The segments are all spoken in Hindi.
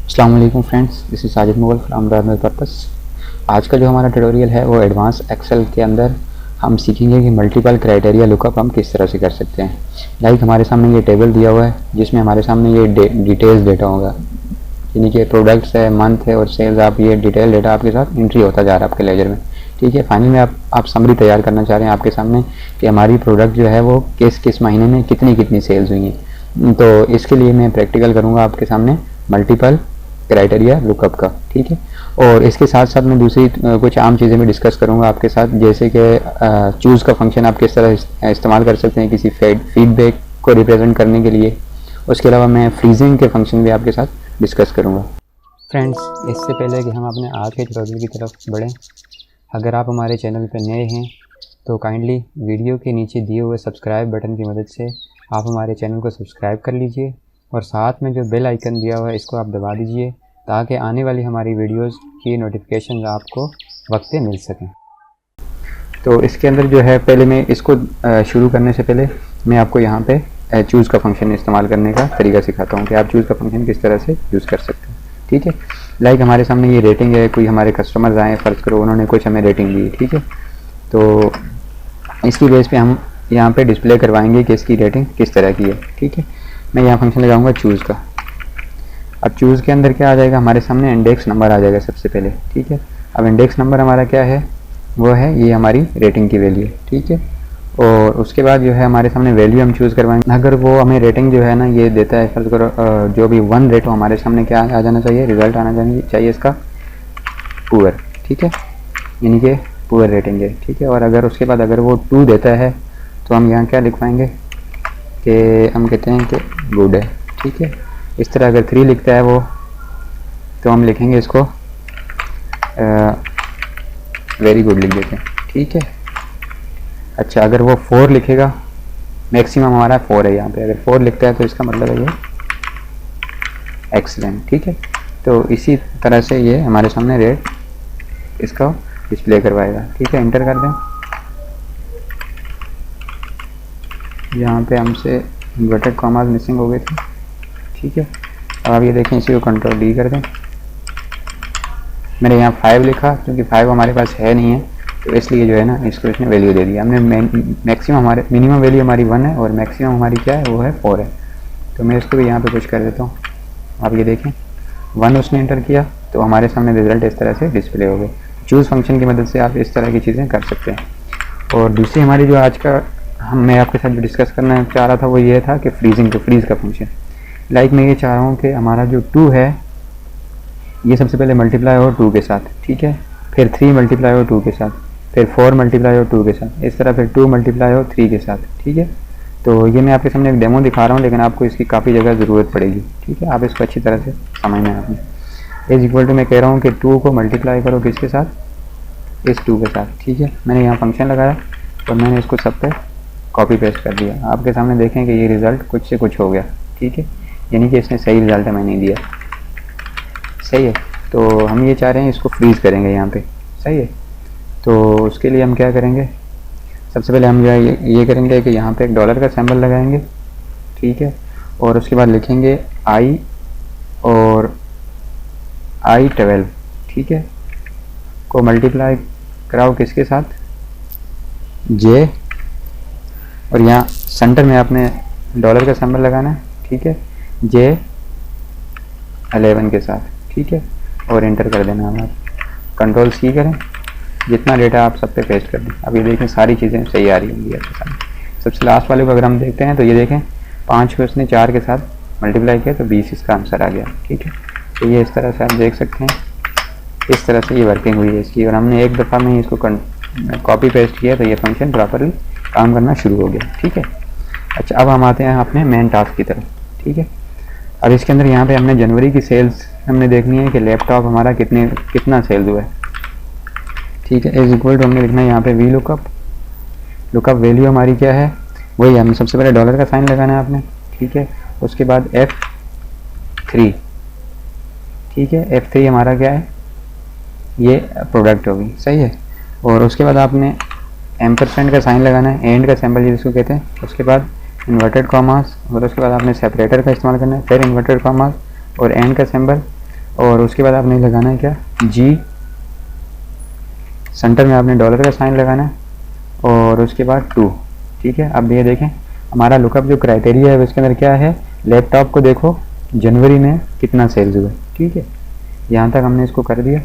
अस्सलाम वालेकुम friends, this is Sajid Mughal from learner purpose. आज का जो हमारा ट्यूटोरियल है वो एडवांस एक्सेल के अंदर हम सीखेंगे कि मल्टीपल क्राइटेरिया लुकअप हम किस तरह से कर सकते हैं। लाइक हमारे सामने ये टेबल दिया हुआ है जिसमें हमारे सामने ये डिटेल्स डेटा होगा, यानी कि प्रोडक्ट्स है, मंथ है और सेल्स। आप ये डिटेल डेटा आपके साथ एंट्री होता जा रहा है आपके लेजर में। ठीक है, फाइनल में आप समरी तैयार करना चाह रहे हैं आपके सामने कि हमारी प्रोडक्ट जो है वो किस किस महीने में कितनी सेल्स हुई हैं। तो इसके लिए मैं प्रैक्टिकल करूँगा आपके सामने मल्टीपल क्राइटेरिया लुकअप का। ठीक है, और इसके साथ साथ मैं दूसरी कुछ आम चीज़ें भी डिस्कस करूंगा आपके साथ, जैसे कि चूज़ का फंक्शन आप किस तरह इस्तेमाल कर सकते हैं किसी फीडबैक को रिप्रेजेंट करने के लिए। उसके अलावा मैं फ्रीजिंग के फंक्शन भी आपके साथ डिस्कस करूंगा। फ्रेंड्स, इससे पहले कि हम अपने आज के ट्यूटोरियल की तरफ बढ़ें, अगर आप हमारे चैनल पर नए हैं तो काइंडली वीडियो के नीचे दिए हुए सब्सक्राइब बटन की मदद से आप हमारे चैनल को सब्सक्राइब कर लीजिए और साथ में जो बेल आइकन दिया हुआ है इसको आप दबा दीजिए ताकि आने वाली हमारी वीडियोस की नोटिफिकेशन आपको वक्त पे मिल सकें। तो इसके अंदर जो है, पहले मैं इसको शुरू करने से पहले मैं आपको यहाँ पे चूज़ का फंक्शन इस्तेमाल करने का तरीका सिखाता हूँ कि आप चूज़ का फंक्शन किस तरह से यूज़ कर सकते हैं। ठीक है, लाइक हमारे सामने ये रेटिंग है, कोई हमारे कस्टमर्स आए, फ़र्ज़ करो उन्होंने कुछ हमें रेटिंग दी। ठीक है, तो इसकी बेस पे हम यहाँ पे डिस्प्ले करवाएंगे कि इसकी रेटिंग किस तरह की है। ठीक है, मैं यहाँ फंक्शन लगाऊंगा चूज़ का। अब चूज़ के अंदर क्या आ जाएगा, हमारे सामने इंडेक्स नंबर आ जाएगा सबसे पहले। ठीक है, अब इंडेक्स नंबर हमारा क्या है, वो है ये हमारी रेटिंग की वैल्यू। ठीक है, और उसके बाद जो है हमारे सामने वैल्यू हम चूज़ करवाएंगे। अगर वो हमें रेटिंग जो है ना ये देता है, फर्ज करो जो भी 1 रेट हो, हमारे सामने क्या आ जाना चाहिए, रिजल्ट आना चाहिए इसका पुअर। ठीक है, यानी कि पुअर रेटिंग है। ठीक है, और अगर उसके बाद अगर वो 2 देता है तो हम यहाँ क्या लिखवाएंगे कि हम कहते हैं कि गुड है। ठीक है, इस तरह अगर 3 लिखता है वो तो हम लिखेंगे इसको वेरी गुड लिख देते हैं। ठीक है, अच्छा अगर वो 4 लिखेगा, मैक्सिमम हमारा 4 है यहाँ पे, अगर 4 लिखता है तो इसका मतलब है ये एक्सीलेंट। ठीक है, तो इसी तरह से ये हमारे सामने रेट इसका डिस्प्ले करवाएगा। ठीक है, एंटर कर दें। यहाँ पे हमसे इन्वर्टेड कॉमास मिसिंग हो गए थे। ठीक है, अब ये देखें, इसी को कंट्रोल डी कर दें। मैंने यहाँ 5 लिखा क्योंकि 5 हमारे पास है नहीं है, तो इसलिए जो है ना इसको इसने वैल्यू दे दी। हमने मैक्सिमम हमारे मिनिमम वैल्यू हमारी 1 है और मैक्सिमम हमारी क्या है, वो है 4 है। तो मैं इसको भी यहाँ पे कुछ कर देता हूँ। आप ये देखें 1 उसने एंटर किया तो हमारे सामने रिजल्ट इस तरह से डिस्प्ले हो गए। चूज़ फंक्शन की मदद से आप इस तरह की चीज़ें कर सकते हैं। और दूसरी हमारी जो आज का मैं आपके साथ जो डिस्कस करना चाह रहा था वो ये था कि फ्रीज़ का फंक्शन। लाइक मैं ये चाह रहा हूँ कि हमारा जो 2 है ये सबसे पहले मल्टीप्लाई हो 2 के साथ। ठीक है, फिर 3 मल्टीप्लाई हो 2 के साथ, फिर 4 मल्टीप्लाई हो 2 के साथ, इस तरह फिर 2 मल्टीप्लाई हो 3 के साथ। ठीक है, तो ये मैं आपके सामने एक डेमो दिखा रहा हूँ, लेकिन आपको इसकी काफ़ी जगह ज़रूरत पड़ेगी। ठीक है, आप इसको अच्छी तरह से समझना है आपने। इज इक्वल टू मैं कह रहा हूँ कि 2 को मल्टीप्लाई करो किसके साथ, इस 2 के साथ। ठीक है, मैंने यहाँ फंक्शन लगाया और मैंने इसको सब पे कॉपी पेस्ट कर दिया। आपके सामने देखें कि ये रिज़ल्ट कुछ से कुछ हो गया। ठीक है, यानी कि इसने सही रिज़ल्ट हमें नहीं दिया। सही है, तो हम ये चाह रहे हैं इसको फ्रीज़ करेंगे यहाँ पे। सही है, तो उसके लिए हम क्या करेंगे, सबसे पहले हम ये करेंगे कि यहाँ पे एक डॉलर का सिंबल लगाएंगे। ठीक है, और उसके बाद लिखेंगे आई और I12। ठीक है, को मल्टीप्लाई कराओ किसके साथ, जे, और यहाँ सेंटर में आपने डॉलर का सिंबल लगाना है। ठीक है, J11 के साथ। ठीक है, और एंटर कर देना है। आप कंट्रोल C करें, जितना डेटा आप सब पे पेस्ट कर दें। अब ये देखें सारी चीज़ें सही आ रही होंगी आपके सामने। सबसे लास्ट वाले को अगर हम देखते हैं तो ये देखें 5 को उसने 4 के साथ मल्टीप्लाई किया तो 20 इसका आंसर आ गया। ठीक है, तो ये इस तरह से आप देख सकते हैं, इस तरह से ये वर्किंग हुई है इसकी। और हमने एक दफ़ा में इसको कॉपी पेस्ट किया तो ये फंक्शन प्रॉपरली काम करना शुरू हो गया। ठीक है, अच्छा अब हम आते हैं अपने मेन टास्क की तरफ। ठीक है, अब इसके अंदर यहाँ पे हमने जनवरी की सेल्स हमने देखनी है कि लैपटॉप हमारा कितना सेल्स हुआ है। ठीक है, इज इक्वल टू हमने लिखना है यहाँ पे वी लुकअप वैल्यू हमारी क्या है, वही हमने सबसे पहले डॉलर का साइन लगाना है आपने। ठीक है, उसके बाद F3। ठीक है, F3 हमारा क्या है, ये प्रोडक्ट होगी। सही है, और उसके बाद आपने एम्परसेंड का साइन लगाना है, एंड का सिंबल जिसको कहते हैं। उसके बाद इन्वर्टेड कॉमास, और उसके बाद आपने सेपरेटर का इस्तेमाल करना है, फिर इन्वर्टेड कॉमास और एंड का सिंबल, और उसके बाद आपने लगाना है क्या, जी, सेंटर में आपने डॉलर का साइन लगाना है, और उसके बाद 2। ठीक है, अब ये देखें हमारा लुकअप जो क्राइटेरिया है उसके अंदर क्या है, लैपटॉप को देखो जनवरी में कितना सेल्स हुआ। ठीक है, यहाँ तक हमने इसको कर दिया।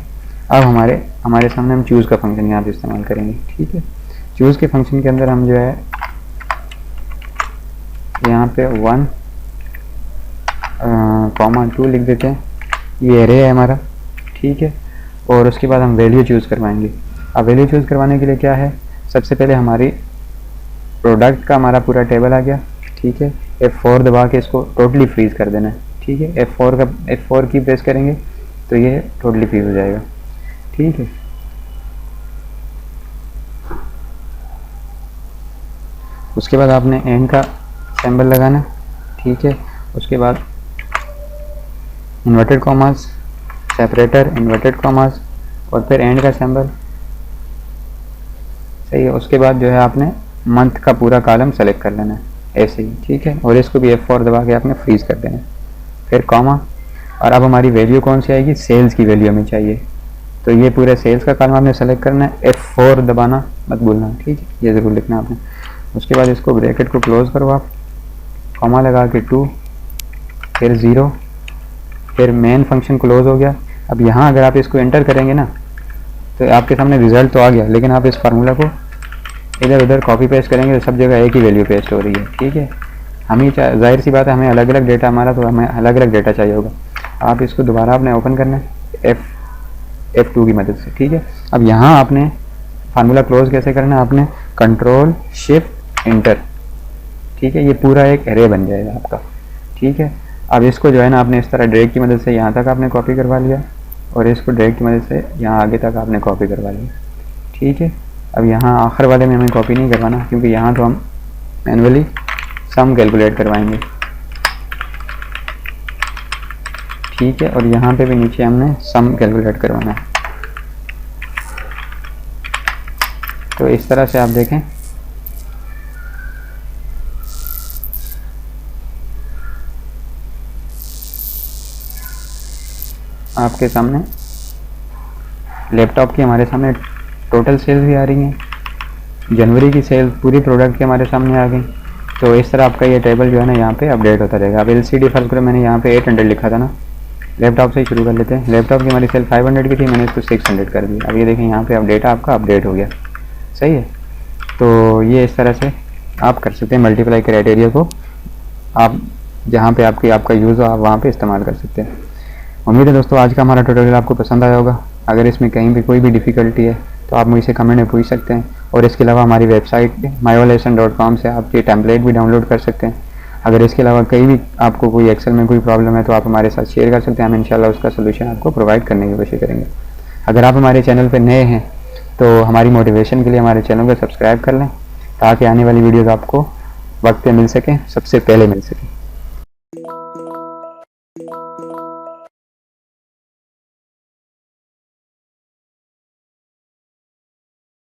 अब हमारे सामने हम चूज़ का फंक्शन यहाँ पे इस्तेमाल करेंगे। ठीक है, चूज़ के फंक्शन के अंदर हम जो है यहाँ पे 1, 2 लिख देते हैं, ये एरे है हमारा। ठीक है, और उसके बाद हम वैल्यू चूज़ करवाएंगे। अब वैल्यू चूज़ करवाने के लिए क्या है, सबसे पहले हमारी प्रोडक्ट का हमारा पूरा टेबल आ गया। ठीक है, F4 दबा के इसको टोटली फ्रीज कर देना है। ठीक है, F4 की प्रेस करेंगे तो ये टोटली फ्रीज हो जाएगा। ठीक है, उसके बाद आपने एंड का सिंबल लगाना। ठीक है, उसके बाद inverted commas, separator, inverted commas, और फिर एंड का सिंबल। सही है, उसके बाद जो है आपने मंथ का पूरा कॉलम सेलेक्ट कर लेना है ऐसे ही। ठीक है, और इसको भी F4 दबा के आपने फ्रीज कर देना है, फिर कॉमा। और अब हमारी वैल्यू कौन सी आएगी, सेल्स की वैल्यू हमें चाहिए, तो ये पूरे सेल्स का कॉलम आपने सेलेक्ट करना है, F4 दबाना मत भूलना। ठीक है, ये ज़रूर लिखना आपने। उसके बाद इसको ब्रैकेट को क्लोज करो आप, कॉमा लगा के 2, फिर 0, फिर मेन फंक्शन क्लोज हो गया। अब यहाँ अगर आप इसको एंटर करेंगे ना तो आपके सामने रिजल्ट तो आ गया, लेकिन आप इस फार्मूला को इधर उधर कॉपी पेस्ट करेंगे तो सब जगह एक ही वैल्यू पेस्ट हो रही है। ठीक है, हमें जाहिर सी बात है, हमें अलग अलग डेटा हमारा, तो हमें अलग अलग डेटा चाहिए होगा। आप इसको दोबारा आपने ओपन करना है F2 की मदद से। ठीक है, अब यहाँ आपने फार्मूला क्लोज कैसे करना है, आपने कंट्रोल शिफ्ट इंटर। ठीक है, ये पूरा एक एरे बन जाएगा आपका। ठीक है, अब इसको जो है ना आपने इस तरह ड्रैग की मदद से यहाँ तक आपने कॉपी करवा लिया, और इसको ड्रैग की मदद से यहाँ आगे तक आपने कॉपी करवा लिया। ठीक है, अब यहाँ आखिर वाले में हमें कॉपी नहीं करवाना, क्योंकि यहाँ तो हम मैनुअली सम कैलकुलेट करवाएंगे। ठीक है, और यहाँ पे भी नीचे हमने सम कैलकुलेट करवाना है। तो इस तरह से आप देखें आपके सामने लैपटॉप की हमारे सामने टोटल सेल्स भी आ रही हैं, जनवरी की सेल्स पूरी प्रोडक्ट के हमारे सामने आ गई। तो इस तरह आपका ये टेबल जो है ना यहाँ पे अपडेट होता रहेगा। अब LCD फर्स्ट करो, मैंने यहाँ पे 800 लिखा था ना, लैपटॉप से ही शुरू कर लेते हैं। लैपटॉप की हमारी सेल 500 की थी, मैंने इसको 600 कर दिया। अब ये देखें यहाँ पे अब डेटा आपका अपडेट हो गया। सही है, तो ये इस तरह से आप कर सकते हैं मल्टीप्लाई क्राइटेरिया को, आप जहाँ पे आपका यूज़ हो आप वहाँ पे इस्तेमाल कर सकते हैं। उम्मीद है दोस्तों आज का हमारा ट्यूटोरियल आपको पसंद आया होगा। अगर इसमें कहीं भी कोई भी डिफ़िकल्टी है तो आप मुझसे कमेंट में पूछ सकते हैं, और इसके अलावा हमारी वेबसाइट myolesson.com से आप ये टेम्पलेट भी डाउनलोड कर सकते हैं। अगर इसके अलावा कहीं भी आपको कोई एक्सेल में कोई प्रॉब्लम है तो आप हमारे साथ शेयर कर सकते हैं, हम इंशाल्लाह उसका सोल्यूशन आपको प्रोवाइड करने की कोशिश करेंगे। अगर आप हमारे चैनल पर नए हैं तो हमारी मोटिवेशन के लिए हमारे चैनल को सब्सक्राइब कर लें, ताकि आने वाली वीडियोज़ आपको वक्त पे मिल सकें, सबसे पहले मिल सकें।